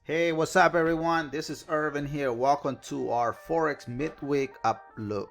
Hey, what's up everyone? This is Irvin here. Welcome to our Forex midweek uplook.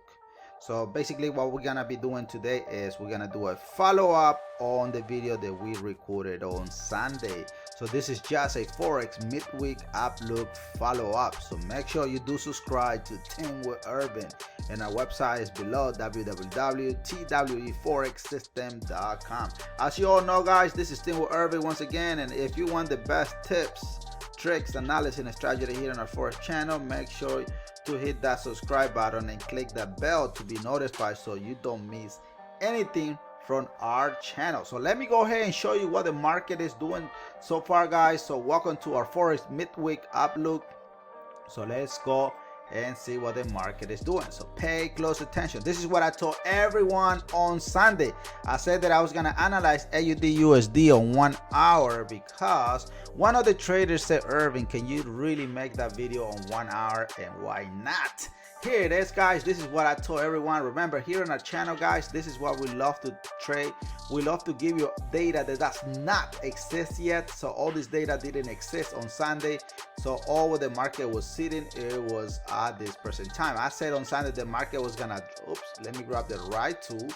So basically what we're gonna be doing today is we're gonna do a follow-up on the video that we recorded on Sunday. So this is just a Forex midweek uplook follow-up. So make sure you do subscribe to Teamwitherving, and our website is below, www.tweforexsystem.com. As you all know guys, this is Teamwitherving once again, and if you want the best tips, tricks, analysis, and strategy here on our Forex channel, make sure to hit that subscribe button and click that bell to be notified so you don't miss anything from our channel. So let me go ahead and show you what the market is doing so far guys. So welcome to our Forex midweek uplook. So let's go and see what the market is doing. So pay close attention. This is what I told everyone on Sunday. I said that I was gonna analyze AUD USD on 1 hour because one of the traders said, Irving, can you really make that video on 1 hour, and why not? Here it is guys. This is what I told everyone. Remember, here on our channel guys, this is what we love to trade. We love to give you data that does not exist yet. So all this data didn't exist on Sunday. So all where the market was sitting, it was at this present time. I said on Sunday the market was gonna, oops, let me grab the right tool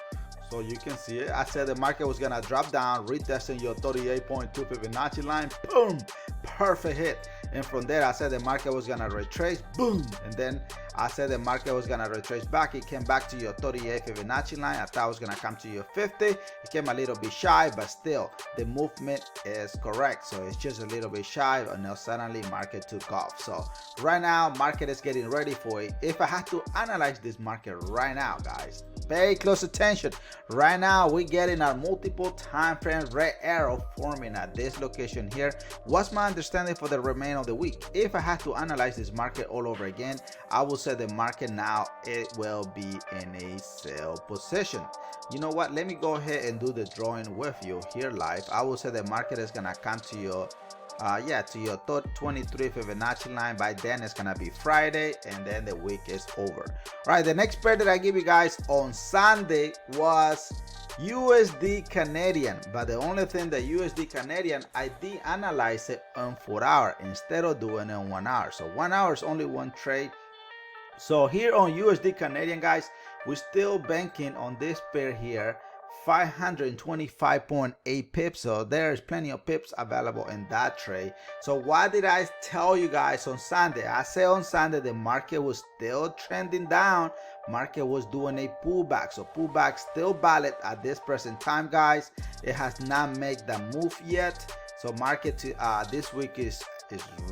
so you can see it. I said the market was gonna drop down, retesting your 38.2 Fibonacci line, boom, perfect hit. And from there I said the market was gonna retrace, boom, and then I said the market was gonna retrace back. It came back to your 38 Fibonacci line. I thought it was gonna come to your 50. It came a little bit shy, but still the movement is correct. So it's just a little bit shy, and now suddenly market took off. So right now market is getting ready for it. If I had to analyze this market right now guys, pay close attention. Right now we're getting our multiple time frame red arrow forming at this location here. What's my understanding for the remainder of the week? If I had to analyze this market all over again, I would say the market now, it will be in a sell position. You know what, let me go ahead and do the drawing with you here live. I will say the market is gonna come to your to your 23 Fibonacci line. By then it's gonna be Friday, and then the week is over. All right, the next pair that I give you guys on Sunday was USD Canadian, but the only thing that USD Canadian, I did analyze it on 4 hour instead of doing it on 1 hour. So 1 hour is only one trade. So here on USD Canadian guys, we're still banking on this pair here, 525.8 pips. So there's plenty of pips available in that trade. So what did I tell you guys on Sunday? I said on Sunday the market was still trending down. Market was doing a pullback. So pullback still valid at this present time guys. It has not made the move yet. So market this week is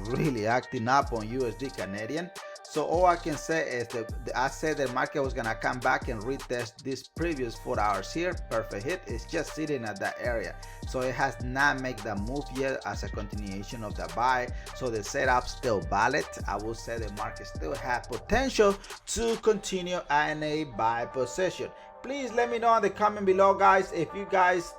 really acting up on USD Canadian. So all I can say is that I said the market was gonna come back and retest this previous 4 hours here. Perfect hit. It's just sitting at that area. So it has not made the move yet as a continuation of the buy. So the setup still valid. I will say the market still has potential to continue in a buy position. Please let me know in the comment below guys if you guys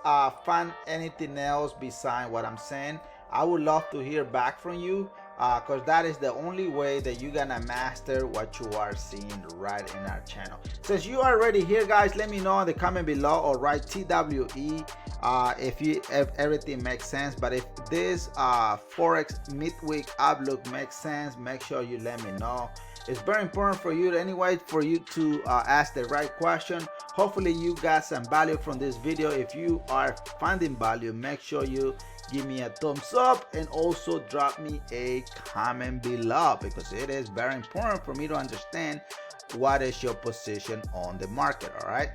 find anything else besides what I'm saying. I would love to hear back from you, because that is the only way that you're gonna master what you are seeing right in our channel. Since you are already here guys, let me know in the comment below, or write TWE if everything makes sense. But if this Forex midweek outlook makes sense, make sure you let me know. It's very important for you anyway, for you to ask the right question. Hopefully you got some value from this video. If you are finding value, make sure you give me a thumbs up and also drop me a comment below, because it is very important for me to understand what is your position on the market. All right,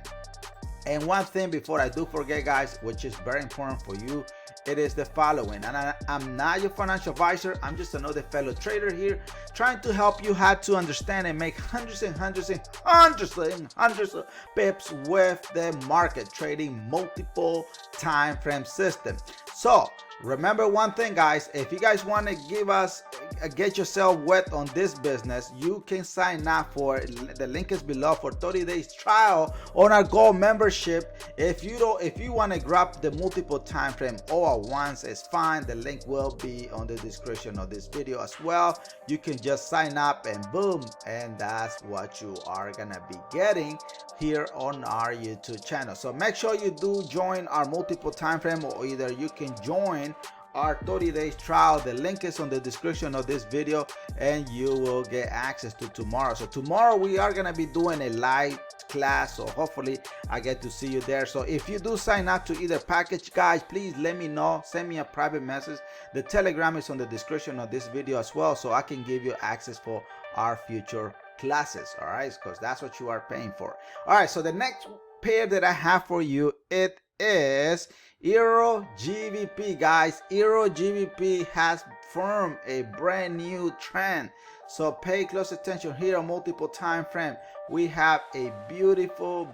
and one thing before I do forget guys, which is very important for you, it is the following. And I'm not your financial advisor. I'm just another fellow trader here, trying to help you how to understand and make hundreds and hundreds and hundreds of pips with the market, trading multiple time frame system. So remember one thing guys, if you guys want to get yourself wet on this business, you can sign up for, the link is below, for 30 days trial on our gold membership. If you want to grab the multiple time frame all at once, it's fine. The link will be on the description of this video as well. You can just sign up and boom, and that's what you are gonna be getting here on our YouTube channel. So make sure you do join our multiple time frame, or either you can join our 30 days trial. The link is on the description of this video, and you will get access to tomorrow. So tomorrow we are gonna be doing a live class, so hopefully I get to see you there. So if you do sign up to either package, guys, please let me know, send me a private message. The Telegram is on the description of this video as well, so I can give you access for our future classes. All right, because that's what you are paying for. All right, so the next pair that I have for you, it is Euro GBP, guys. Euro GBP has formed a brand new trend, so pay close attention here on multiple time frame. We have a beautiful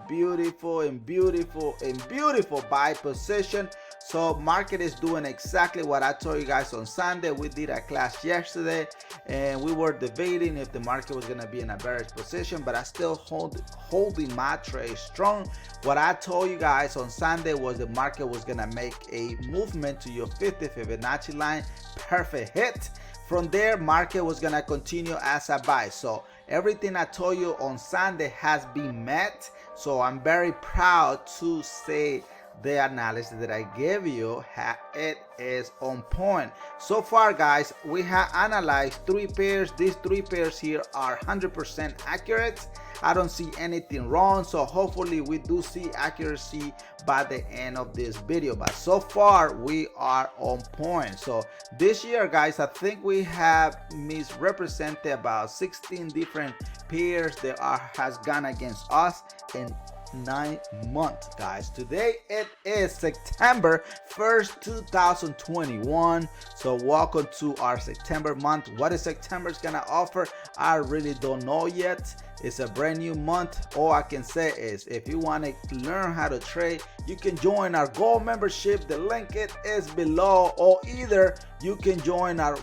buy position. So market is doing exactly what I told you guys on Sunday. We did a class yesterday and we were debating if the market was going to be in a bearish position, but I still holding my trade strong. What I told you guys on Sunday was the market was going to make a movement to your 50 Fibonacci line. Perfect hit. From there, market was going to continue as a buy. So everything I told you on Sunday has been met. So I'm very proud to say the analysis that I gave you, it is on point. So far, guys, we have analyzed 3 pairs. These 3 pairs here are 100% accurate. I don't see anything wrong, so hopefully we do see accuracy by the end of this video. But so far we are on point. So this year, guys, I think we have misrepresented about 16 different pairs that has gone against us in 9 months, guys. Today it is September 1st 2021. So welcome to our September month. What is September's gonna offer? I really don't know yet. It's a brand new month. All I can say is if you want to learn how to trade, you can join our gold membership. The link is below, or either you can join our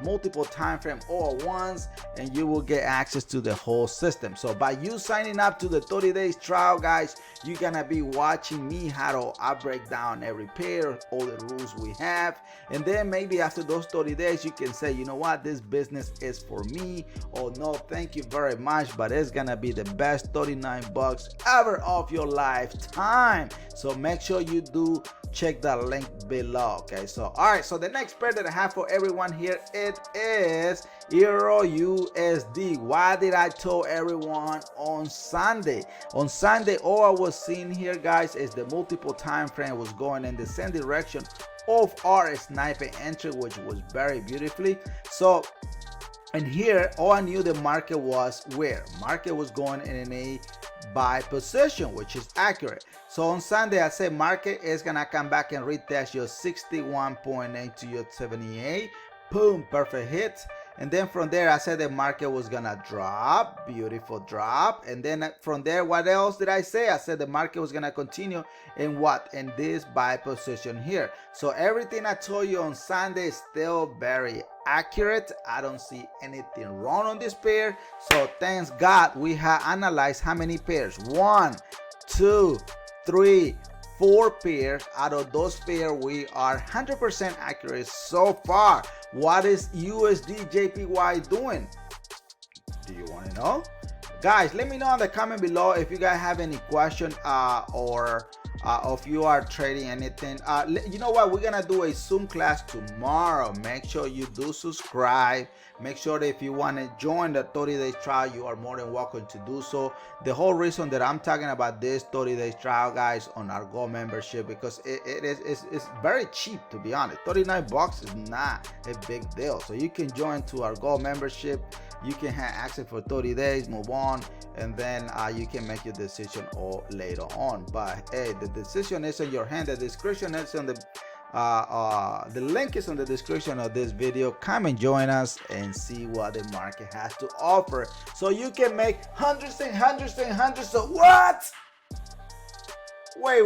multiple time frame all-at-once and you will get access to the whole system. So by you signing up to the 30 days trial, guys, you're gonna be watching me how I break down every pair, all the rules we have, and then maybe after those 30 days you can say, you know what, this business is for me, or no, thank you very much, but it's gonna be the best 39 bucks ever of your lifetime. So make sure you do check that link below. Okay, so all right, so the next pair that I have for everyone here, it is Euro USD. Why did I tell everyone on Sunday? On Sunday, all I was seeing here, guys, is the multiple time frame was going in the same direction of our sniping entry, which was very beautifully. So and here all I knew the market was where market was going in a buy position, which is accurate. So on Sunday I said market is gonna come back and retest your 61.8 to your 78. Boom, perfect hit. And then from there I said the market was gonna drop, beautiful drop. And then from there, what else did I say? I said the market was gonna continue in what? In this buy position here. So everything I told you on Sunday is still very accurate. I don't see anything wrong on this pair. So thanks God we have analyzed how many pairs? 1, 2, 3, 4 pairs. Out of those pairs we are 100% accurate so far. What is USD Jpy doing? Do you want to know? Guys, let me know in the comment below if you guys have any question or if you are trading anything. You know what, we're gonna do a Zoom class tomorrow. Make sure you do subscribe. Make sure that if you want to join the 30 days trial, you are more than welcome to do so. The whole reason that I'm talking about this 30 days trial, guys, on our gold membership, because it's very cheap, to be honest. 39 bucks is not a big deal. So you can join to our gold membership. You can have access for 30 days, move on, and then you can make your decision all later on. But hey, the decision is in your hand. The description is on the link is on the description of this video. Come and join us and see what the market has to offer, so you can make hundreds and hundreds and hundreds of what? Wait.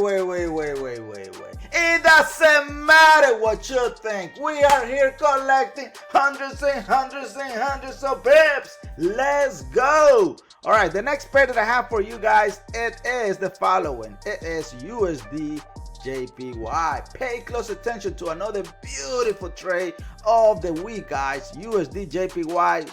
It doesn't matter what you think. We are here collecting hundreds and hundreds and hundreds of pips. Let's go. All right, the next pair that I have for you guys, it is the following. It is USD Jpy. Pay close attention to another beautiful trade of the week, guys. USD Jpy.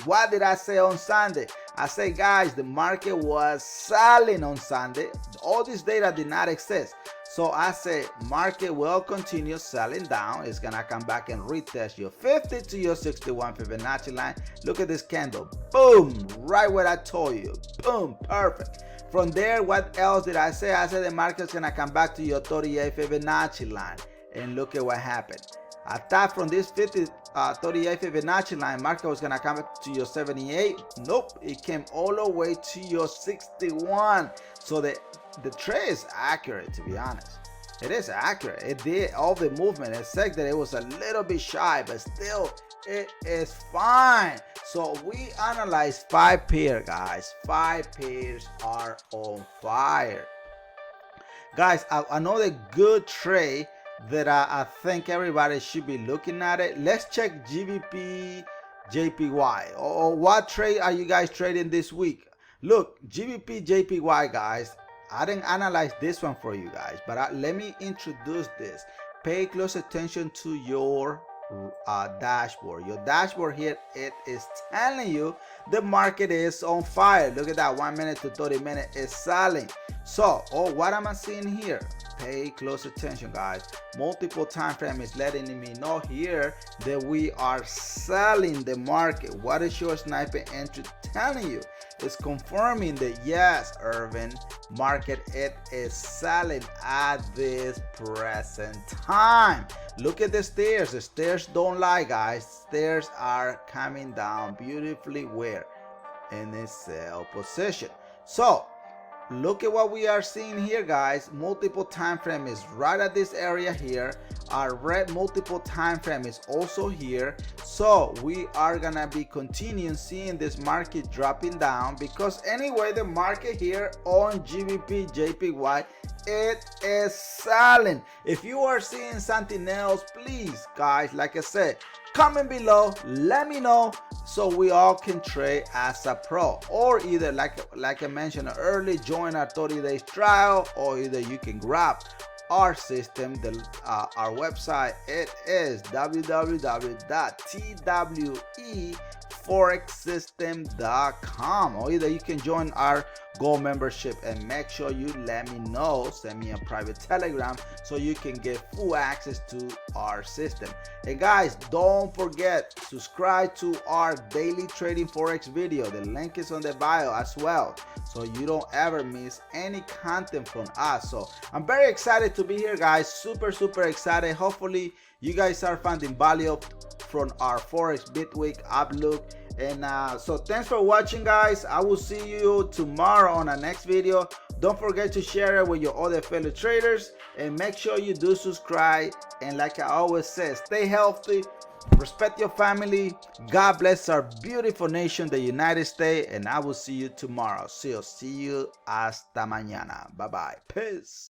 What did I say on Sunday? I say, guys, the market was selling on Sunday. All this data did not exist. So I say market will continue selling down. It's gonna come back and retest your 50 to your 61 Fibonacci line. Look at this candle. Boom, right where I told you. Boom, perfect. From there, what else did I say? I said the market's gonna come back to your 38 Fibonacci line. And look at what happened. I thought from this 38 Fibonacci line, market was gonna come up to your 78. Nope, it came all the way to your 61. So the trade is accurate, to be honest. It is accurate. It did all the movement, except that it was a little bit shy, but still it is fine. So we analyze 5 pairs, guys. 5 pairs are on fire, guys. Another good trade that I think everybody should be looking at it. Let's check Gbp Jpy. Or what trade are you guys trading this week? Look, Gbp Jpy, guys. I didn't analyze this one for you guys, but let me introduce this. Pay close attention to your dashboard. Your dashboard here, it is telling you the market is on fire. Look at that, 1 minute to 30 minutes is selling. So, what am I seeing here? Pay close attention, guys. Multiple time frame is letting me know here that we are selling the market. What is your sniper entry telling you? It's confirming that yes, Irving, market it is selling at this present time. Look at the stairs. The stairs don't lie, guys. Stairs are coming down beautifully where? In the sell position. So look at what we are seeing here, guys. Multiple time frame is right at this area here. Our red multiple time frame is also here. So we are gonna be continuing seeing this market dropping down, because anyway the market here on Gbp Jpy, it is selling. If you are seeing something else, please, guys, like I said, comment below, let me know, so we all can trade as a pro. Or either like I mentioned earlier, join our 30 days trial, or either you can grab our system. Our website, it is www.TWEForexSystem.com, or either you can join our Gold membership, and make sure you let me know, send me a private telegram so you can get full access to our system. And guys, don't forget, subscribe to our daily trading forex video. The link is on the bio as well, so you don't ever miss any content from us. So I'm very excited to be here, guys. Super excited. Hopefully you guys are finding value from our forex midweek outlook. And so thanks for watching, guys. I will see you tomorrow on our next video. Don't forget to share it with your other fellow traders, and make sure you do subscribe. And like I always say, stay healthy, respect your family. God bless our beautiful nation, the United States, and I will see you tomorrow. See you hasta mañana. Bye bye. Peace.